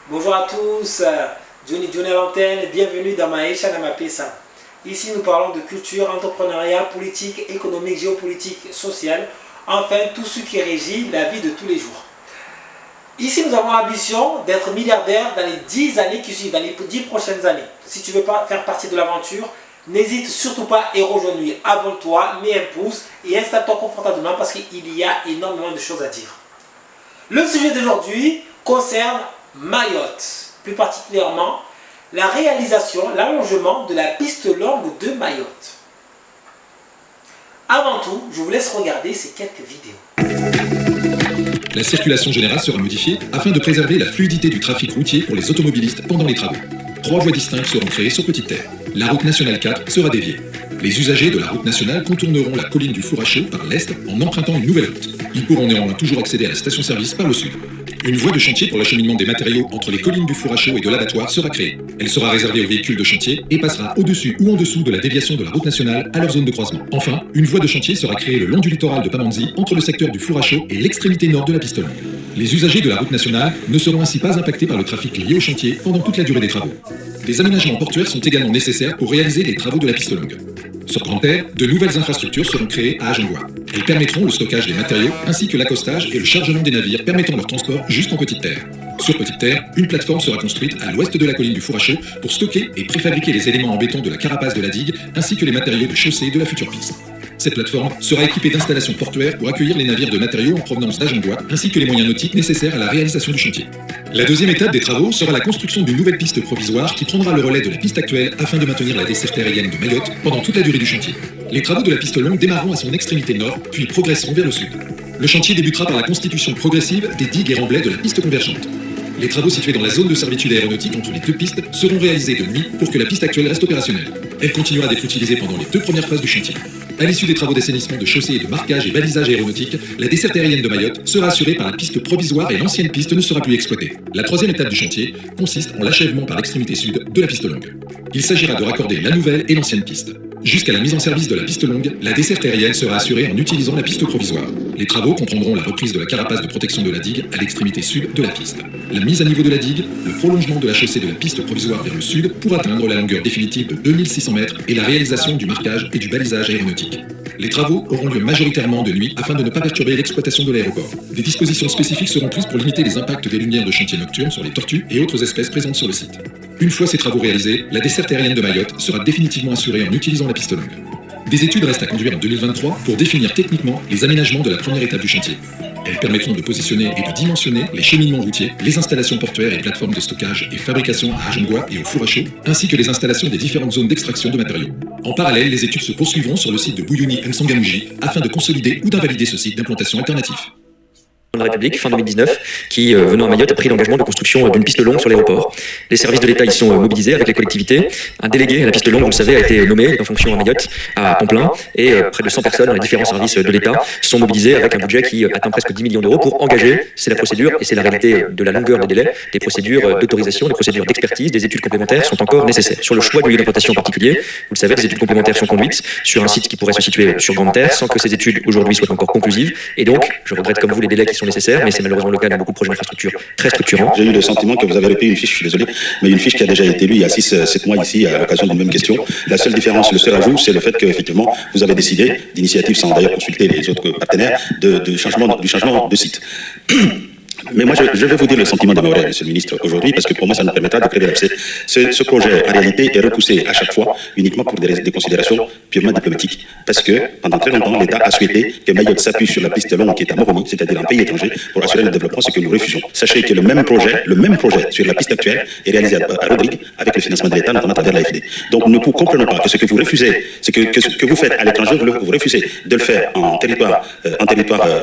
Bonjour à tous, Johnny à l'antenne, bienvenue dans Maisha Namapesa. Ici nous parlons de culture, entrepreneuriat, politique, économique, géopolitique, sociale, enfin tout ce qui régit la vie de tous les jours. Ici nous avons l'ambition d'être milliardaire dans les 10 années qui suivent, dans les 10 prochaines années. Si tu veux pas faire partie de l'aventure, n'hésite surtout pas et rejoins-nous. Abonne-toi, mets un pouce et installe-toi confortablement parce qu'il y a énormément de choses à dire. Le sujet d'aujourd'hui concerne Mayotte, plus particulièrement la réalisation, l'allongement de la piste longue de Mayotte. Avant tout, je vous laisse regarder ces quelques vidéos. La circulation générale sera modifiée afin de préserver la fluidité du trafic routier pour les automobilistes pendant les travaux. 3 voies distinctes seront créées sur Petite Terre. La route nationale 4 sera déviée. Les usagers de la route nationale contourneront la colline du Four à Chaux par l'est en empruntant une nouvelle route. Ils pourront néanmoins toujours accéder à la station-service par le sud. Une voie de chantier pour l'acheminement des matériaux entre les collines du Four à Chaux et de l'abattoir sera créée. Elle sera réservée aux véhicules de chantier et passera au-dessus ou en dessous de la déviation de la route nationale à leur zone de croisement. Enfin, une voie de chantier sera créée le long du littoral de Pamandzi entre le secteur du Four à Chaux et l'extrémité nord de la piste longue. Les usagers de la route nationale ne seront ainsi pas impactés par le trafic lié au chantier pendant toute la durée des travaux. Des aménagements portuaires sont également nécessaires pour réaliser les travaux de la piste longue. Sur Grande Terre, de nouvelles infrastructures seront créées à Agengois. Elles permettront le stockage des matériaux ainsi que l'accostage et le chargement des navires permettant leur transport jusqu'en Petite Terre. Sur Petite Terre, une plateforme sera construite à l'ouest de la colline du Four à Chaux pour stocker et préfabriquer les éléments en béton de la carapace de la digue ainsi que les matériaux de chaussée de la future piste. Cette plateforme sera équipée d'installations portuaires pour accueillir les navires de matériaux en provenance d'Agengois ainsi que les moyens nautiques nécessaires à la réalisation du chantier. La deuxième étape des travaux sera la construction d'une nouvelle piste provisoire qui prendra le relais de la piste actuelle afin de maintenir la desserte aérienne de Mayotte pendant toute la durée du chantier. Les travaux de la piste longue démarreront à son extrémité nord, puis progresseront vers le sud. Le chantier débutera par la constitution progressive des digues et remblais de la piste convergente. Les travaux situés dans la zone de servitude aéronautique entre les deux pistes seront réalisés de nuit pour que la piste actuelle reste opérationnelle. Elle continuera d'être utilisée pendant les 2 premières phases du chantier. À l'issue des travaux d'assainissement de chaussée et de marquage et balisage aéronautique, la desserte aérienne de Mayotte sera assurée par la piste provisoire et l'ancienne piste ne sera plus exploitée. La 3e étape du chantier consiste en l'achèvement par l'extrémité sud de la piste longue. Il s'agira de raccorder la nouvelle et l'ancienne piste. Jusqu'à la mise en service de la piste longue, la desserte aérienne sera assurée en utilisant la piste provisoire. Les travaux comprendront la reprise de la carapace de protection de la digue à l'extrémité sud de la piste, la mise à niveau de la digue, le prolongement de la chaussée de la piste provisoire vers le sud pour atteindre la longueur définitive de 2600 mètres et la réalisation du marquage et du balisage aéronautique. Les travaux auront lieu majoritairement de nuit afin de ne pas perturber l'exploitation de l'aéroport. Des dispositions spécifiques seront prises pour limiter les impacts des lumières de chantier nocturnes sur les tortues et autres espèces présentes sur le site. Une fois ces travaux réalisés, la desserte aérienne de Mayotte sera définitivement assurée en utilisant la piste longue. Des études restent à conduire en 2023 pour définir techniquement les aménagements de la première étape du chantier. Elles permettront de positionner et de dimensionner les cheminements routiers, les installations portuaires et plateformes de stockage et fabrication à Agengois et au Four à Chaux, ainsi que les installations des différentes zones d'extraction de matériaux. En parallèle, les études se poursuivront sur le site de Bouyouni M'Sangamouji afin de consolider ou d'invalider ce site d'implantation alternatif. De la République, fin 2019, qui, venant à Mayotte, a pris l'engagement de construction d'une piste longue sur l'aéroport. Les services de l'État y sont mobilisés avec les collectivités. Un délégué à la piste longue, vous le savez, a été nommé en fonction à Mayotte à temps plein et près de 100 personnes dans les différents services de l'État sont mobilisées avec un budget qui atteint presque 10 millions d'euros pour engager, c'est la procédure et c'est la réalité de la longueur des délais, des procédures d'autorisation, des procédures d'expertise, des études complémentaires sont encore nécessaires. Sur le choix du lieu d'implantation en particulier, vous le savez, des études complémentaires sont conduites sur un site qui pourrait se situer sur Grande Terre sans que ces études aujourd'hui soient encore conclusives et donc, je regrette comme vous les délais qui sont nécessaires, mais c'est malheureusement le cas dans beaucoup de projets d'infrastructure très structurants. J'ai eu le sentiment que vous avez repris une fiche, je suis désolé, mais une fiche qui a déjà été lue il y a 6-7 mois ici à l'occasion d'une même question. La seule différence, le seul ajout, c'est le fait qu'effectivement, vous avez décidé, d'initiative sans d'ailleurs consulter les autres partenaires, du changement de site. Mais moi, je vais vous dire le sentiment de Maurel, monsieur le ministre, aujourd'hui, parce que pour moi, ça nous permettra de créer l'abcès. Ce projet, en réalité, est repoussé à chaque fois uniquement pour des considérations purement diplomatiques. Parce que, pendant très longtemps, l'État a souhaité que Mayotte s'appuie sur la piste longue qui est à Moroni, c'est-à-dire un pays étranger, pour assurer le développement, ce que nous refusons. Sachez que le même projet sur la piste actuelle est réalisé à Rodrigue avec le financement de l'État, notamment à travers l'AFD. Donc, nous ne comprenons pas que ce que vous refusez, ce que vous faites à l'étranger, vous refusez de le faire en territoire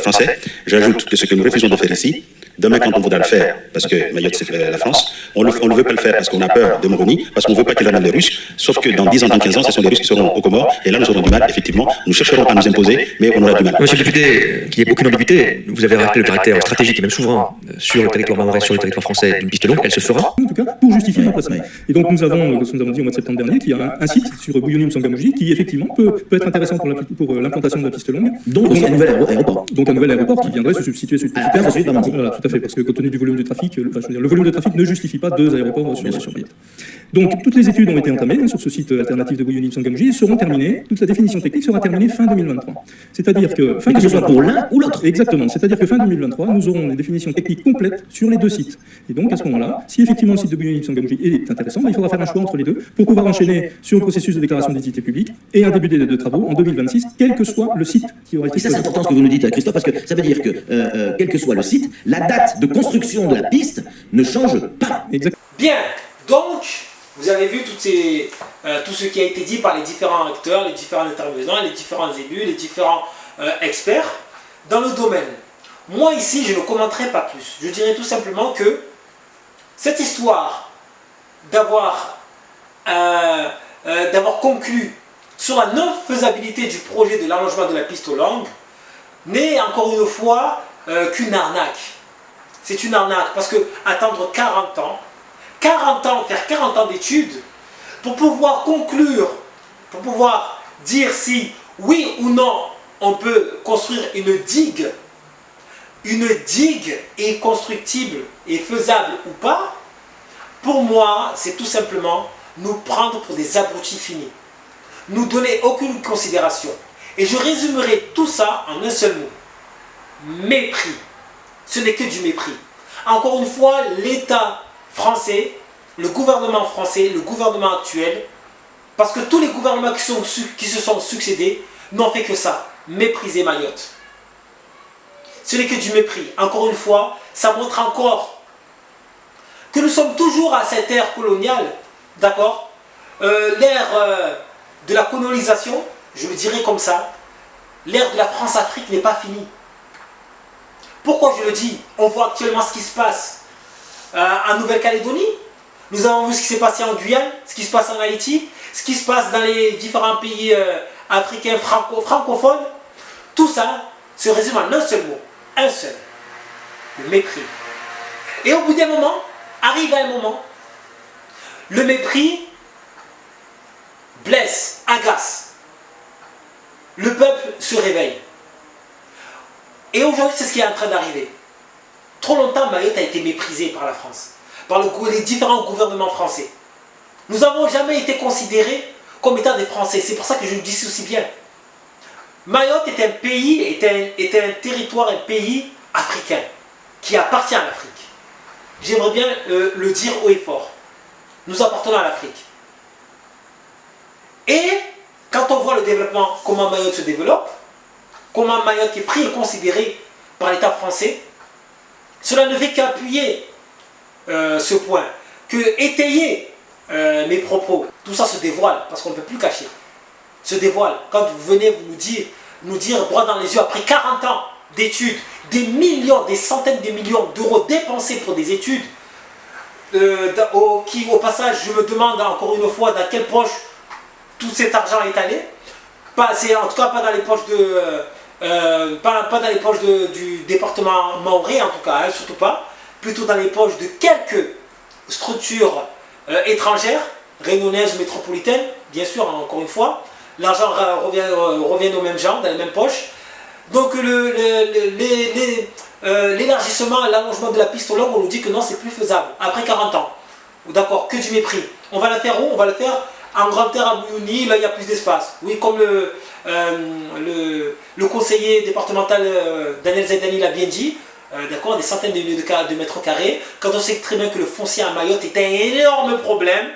français. J'ajoute que ce que nous refusons de faire ici, demain, quand on voudra le faire, parce que Mayotte c'est la France, on ne veut pas le faire parce qu'on a peur de Moroni, parce qu'on ne veut pas qu'il ramène les Russes, sauf que dans 10 ans, dans 15 ans, ce sont les Russes qui seront aux Comores, et là nous aurons du mal, effectivement, nous chercherons à nous imposer, mais on aura du mal. Monsieur le député, qu'il n'y ait aucune ambiguïté, vous avez rappelé le caractère stratégique et même souverain sur le territoire mahorais, sur le territoire français d'une piste longue, elle se fera. En tout cas, pour justifier notre sommeil. Et donc nous avons, ce que nous avons dit au mois de septembre dernier, qu'il y a un site sur Bouyouni M'Sangamouji qui effectivement peut être intéressant pour l'implantation de la piste longue. Donc un nouvel aéroport. Donc un nouvel aéroport qui viendrait se substituer sur Petite Terre. Ensuite, Voilà, tout tout à fait, parce que compte tenu du volume de trafic, le volume de trafic ne justifie pas 2 aéroports sur Mayotte. Donc, toutes les études ont été entamées sur ce site alternatif de Bouyouni-Msangamouji et seront terminées, toute la définition technique sera terminée fin 2023. C'est-à-dire que fin que ce soit pour l'un ou l'autre. Exactement, c'est-à-dire que fin 2023, nous aurons des définitions techniques complètes sur les 2 sites. Et donc, à ce moment-là, si effectivement le site de Bouyouni-Msangamouji est intéressant, il faudra faire un choix entre les deux pour pouvoir enchaîner sur le processus de déclaration d'utilité publique et un début de travaux en 2026, quel que soit le site qui aura été Et ça, choisi. c'est important ce que vous nous dites, Christophe, parce que ça veut dire que, quel que soit le site, la date de construction de la piste ne change pas. Exactement. Bien, donc, vous avez vu tout ce qui a été dit par les différents acteurs, les différents intervenants, les différents élus, les différents experts dans le domaine. Moi, ici, je ne commenterai pas plus. Je dirais tout simplement que cette histoire d'avoir conclu sur la non-faisabilité du projet de l'allongement de la piste aux Langues n'est encore une fois qu'une arnaque. C'est une arnaque parce que attendre 40 ans, faire 40 ans d'études pour pouvoir conclure, pour pouvoir dire si oui ou non on peut construire une digue est constructible et faisable ou pas, pour moi, c'est tout simplement nous prendre pour des abrutis finis. Nous donner aucune considération. Et je résumerai tout ça en un seul mot. Mépris. Ce n'est que du mépris. Encore une fois, l'État français, le gouvernement français, le gouvernement actuel, parce que tous les gouvernements qui se sont succédés n'ont fait que ça, mépriser Mayotte. Ce n'est que du mépris. Encore une fois, ça montre encore que nous sommes toujours à cette ère coloniale, d'accord, l'ère de la colonisation, je le dirais comme ça, l'ère de la France-Afrique n'est pas finie. Pourquoi je le dis? On voit actuellement ce qui se passe en Nouvelle-Calédonie. Nous avons vu ce qui s'est passé en Guyane, ce qui se passe en Haïti, ce qui se passe dans les différents pays africains francophones. Tout ça se résume en un seul mot, un seul, le mépris. Et au bout d'un moment, arrive un moment, le mépris blesse, agace. Le peuple se réveille. Et aujourd'hui, c'est ce qui est en train d'arriver. Trop longtemps, Mayotte a été méprisée par la France, par les différents gouvernements français. Nous n'avons jamais été considérés comme étant des Français. C'est pour ça que je le dis aussi bien. Mayotte est un pays, est un territoire, un pays africain qui appartient à l'Afrique. J'aimerais bien le dire haut et fort. Nous appartenons à l'Afrique. Et quand on voit le développement, comment Mayotte se développe, comment Mayotte est pris et considéré par l'État français, cela ne fait qu'appuyer ce point, que étayer mes propos. Tout ça se dévoile, parce qu'on ne peut plus cacher. Se dévoile. Quand vous venez nous dire droit dans les yeux, après 40 ans d'études, des millions, des centaines de millions d'euros dépensés pour des études, qui au passage, je me demande encore une fois dans quelle poche tout cet argent est allé. En tout cas pas dans les poches pas dans les poches du département mahorais, en tout cas, hein, surtout pas, plutôt dans les poches de quelques structures étrangères, réunionnaises ou métropolitaines, bien sûr, encore une fois. L'argent revient aux mêmes gens, dans les mêmes poches. Donc l'élargissement, l'allongement de la piste aux Langues, on nous dit que non, c'est plus faisable, après 40 ans. D'accord, que du mépris. On va la faire où? On va la faire en grande terre à Bouyouni, là il y a plus d'espace. Oui, comme le conseiller départemental Daniel Zaidani l'a bien dit, d'accord, des centaines de mètres carrés, quand on sait très bien que le foncier à Mayotte est un énorme problème.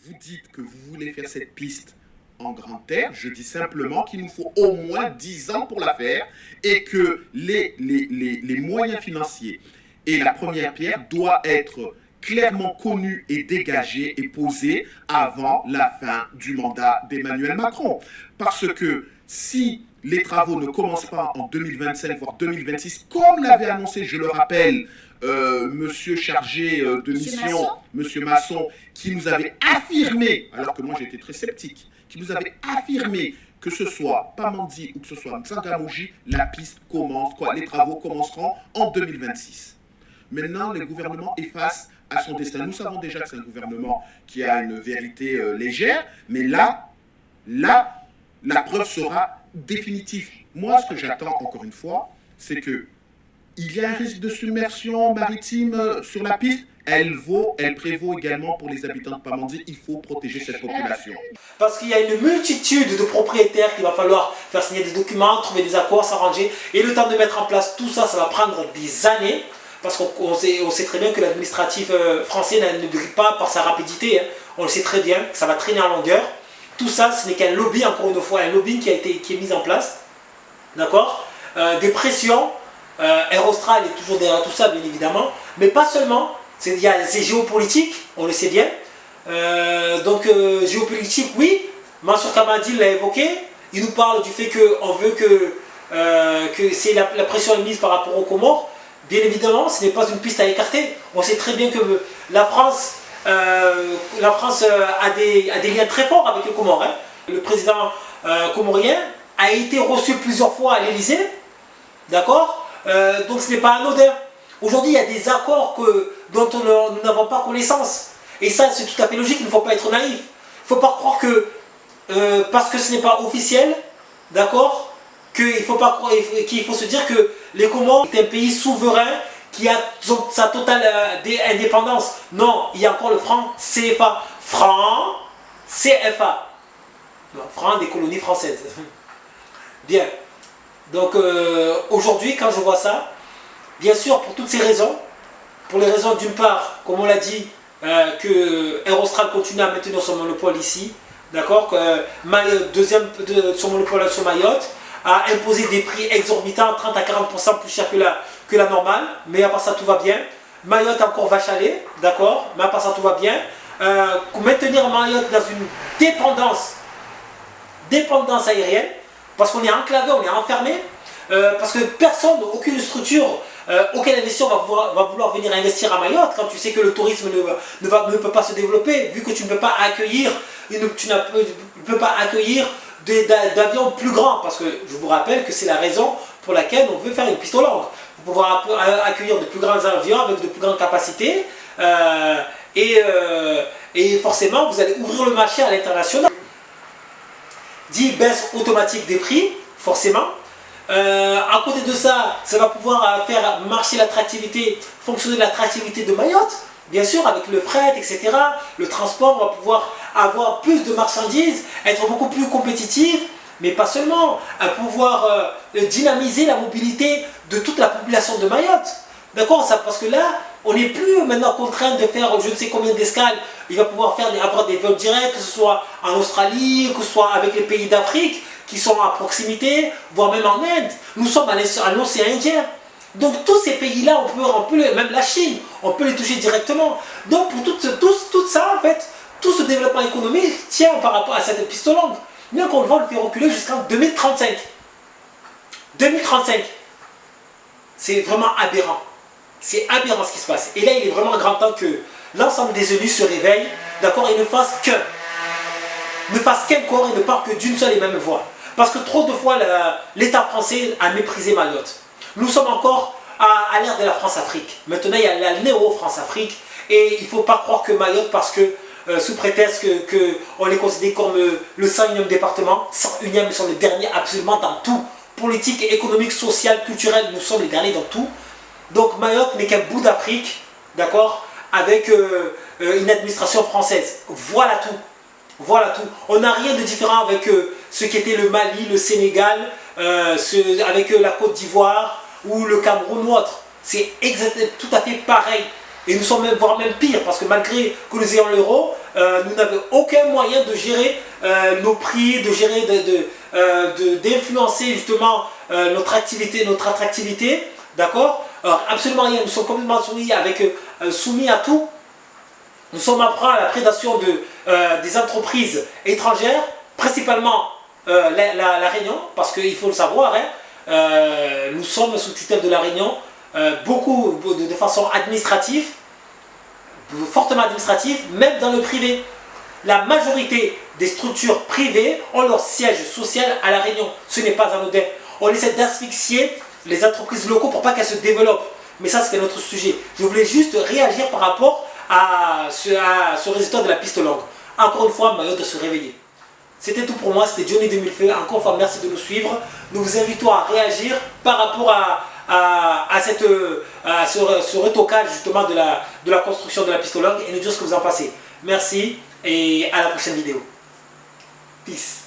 Vous dites que vous voulez faire cette piste en grande terre, je dis simplement qu'il nous faut au moins 10 ans pour la faire et que les moyens financiers et la première pierre doivent être clairement connus et dégagés et posés avant la fin du mandat d'Emmanuel Macron. Parce que si les travaux ne commencent pas en 2025, voire 2026, comme l'avait annoncé, je le rappelle, monsieur chargé de mission, monsieur Masson, qui nous avait affirmé, alors que moi j'étais très sceptique, qui nous avait affirmé que ce soit Pamandzi ou que ce soit Msangamouji, la piste commence, les travaux commenceront en 2026. Maintenant, le gouvernement est face à son destin. Nous savons déjà que c'est un gouvernement qui a une vérité légère, mais là, la preuve sera définitive. Moi, ce que j'attends, encore une fois, c'est que il y a un risque de submersion maritime sur la piste. Elle prévaut également pour les habitants de Pamandzi. Il faut protéger cette population. Parce qu'il y a une multitude de propriétaires qu'il va falloir faire signer des documents, trouver des accords, s'arranger. Et le temps de mettre en place tout ça, ça va prendre des années. Parce qu'on sait très bien que l'administratif français ne brille pas par sa rapidité. Hein. On le sait très bien, ça va traîner en longueur. Tout ça, ce n'est qu'un lobby, encore une fois, un lobby qui est mis en place. D'accord, des pressions. Air Austral est toujours derrière tout ça, bien évidemment. Mais pas seulement. C'est géopolitique, on le sait bien. Géopolitique, oui. Mansour Kamadi l'a évoqué. Il nous parle du fait qu'on veut que c'est la pression est mise par rapport aux Comores. Bien évidemment, ce n'est pas une piste à écarter. On sait très bien que la France a des liens très forts avec les Comores. Hein. Le président comorien a été reçu plusieurs fois à l'Elysée. D'accord, donc ce n'est pas anodin. Aujourd'hui, il y a des accords dont nous n'avons pas connaissance. Et ça, c'est tout à fait logique, il ne faut pas être naïf. Il ne faut pas croire que, parce que ce n'est pas officiel, d'accord, qu'il faut se dire que les Comores est un pays souverain qui a sa totale indépendance. Non, il y a encore le franc CFA. Franc CFA. Non, franc des colonies françaises. Bien. Donc aujourd'hui, quand je vois ça, bien sûr, pour toutes ces raisons, pour les raisons d'une part, comme on l'a dit, que Air Austral continue à maintenir son monopole ici, d'accord, son monopole sur Mayotte, a imposé des prix exorbitants, 30 à 40% plus cher que la normale, mais à part ça, tout va bien. Mayotte encore vache à lait, d'accord, mais à part ça, tout va bien. Maintenir Mayotte dans une dépendance aérienne, parce qu'on est enclavé, on est enfermé, parce que personne, aucune structure, aucun investisseur va vouloir venir investir à Mayotte quand tu sais que le tourisme ne peut pas se développer, vu que tu ne peux pas accueillir, d'avions plus grands, parce que je vous rappelle que c'est la raison pour laquelle on veut faire une piste longue, pour pouvoir accueillir de plus grands avions avec de plus grandes capacités, et forcément vous allez ouvrir le marché à l'international. Dit baisse automatique des prix, forcément. À côté de ça, ça va pouvoir faire marcher l'attractivité, fonctionner l'attractivité de Mayotte, bien sûr, avec le fret, etc. Le transport, on va pouvoir avoir plus de marchandises, être beaucoup plus compétitif, mais pas seulement, à pouvoir dynamiser la mobilité de toute la population de Mayotte. D'accord, parce que là, on n'est plus maintenant contraint de faire je ne sais combien d'escales. Il va pouvoir avoir des vols directs, que ce soit en Australie, que ce soit avec les pays d'Afrique qui sont à proximité, voire même en Inde. Nous sommes à l'océan Indien. Donc tous ces pays-là, même la Chine, on peut les toucher directement. Donc pour tout ça, en fait, tout ce développement économique tient par rapport à cette piste longue. Bien qu'on va le faire reculer jusqu'en 2035. 2035, c'est vraiment aberrant. C'est aberrant ce qui se passe. Et là, il est vraiment grand temps que l'ensemble des élus se réveillent, d'accord, et ne fassent qu'un corps et ne parlent que d'une seule et même voix. Parce que trop de fois, l'État français a méprisé Mayotte. Nous sommes encore à l'ère de la France-Afrique. Maintenant, il y a la néo-France-Afrique. Et il ne faut pas croire que Mayotte, parce que sous prétexte qu'on est considéré comme le 101e département, 101e, nous sommes les derniers absolument dans tout. Politique, économique, sociale, culturelle, nous sommes les derniers dans tout. Donc Mayotte n'est qu'un bout d'Afrique, d'accord, avec une administration française. Voilà tout. Voilà tout. On n'a rien de différent avec ce qui était le Mali, le Sénégal, avec la Côte d'Ivoire ou le Cameroun ou autre. C'est exactement tout à fait pareil. Et nous sommes voire même pire, parce que malgré que nous ayons l'euro, nous n'avons aucun moyen de gérer nos prix, de gérer, d'influencer justement notre attractivité, d'accord. Alors absolument rien, nous sommes complètement soumis à tout. Nous sommes à la prédation des entreprises étrangères, principalement la Réunion, parce qu'il faut le savoir, hein, nous sommes sous tutelle de la Réunion, beaucoup de façon administrative, fortement administrative, même dans le privé. La majorité des structures privées ont leur siège social à la Réunion. Ce n'est pas anodin. On essaie d'asphyxier les entreprises locaux pour pas qu'elles se développent. Mais ça, c'est notre sujet. Je voulais juste réagir par rapport à ce résultat de la piste longue. Encore une fois, Mayotte de se réveiller. C'était tout pour moi, c'était Johnny 2000 Feux. Encore une fois, merci de nous suivre. Nous vous invitons à réagir par rapport à ce retocage justement de la construction de la piste longue et nous dire ce que vous en pensez. Merci et à la prochaine vidéo. Peace.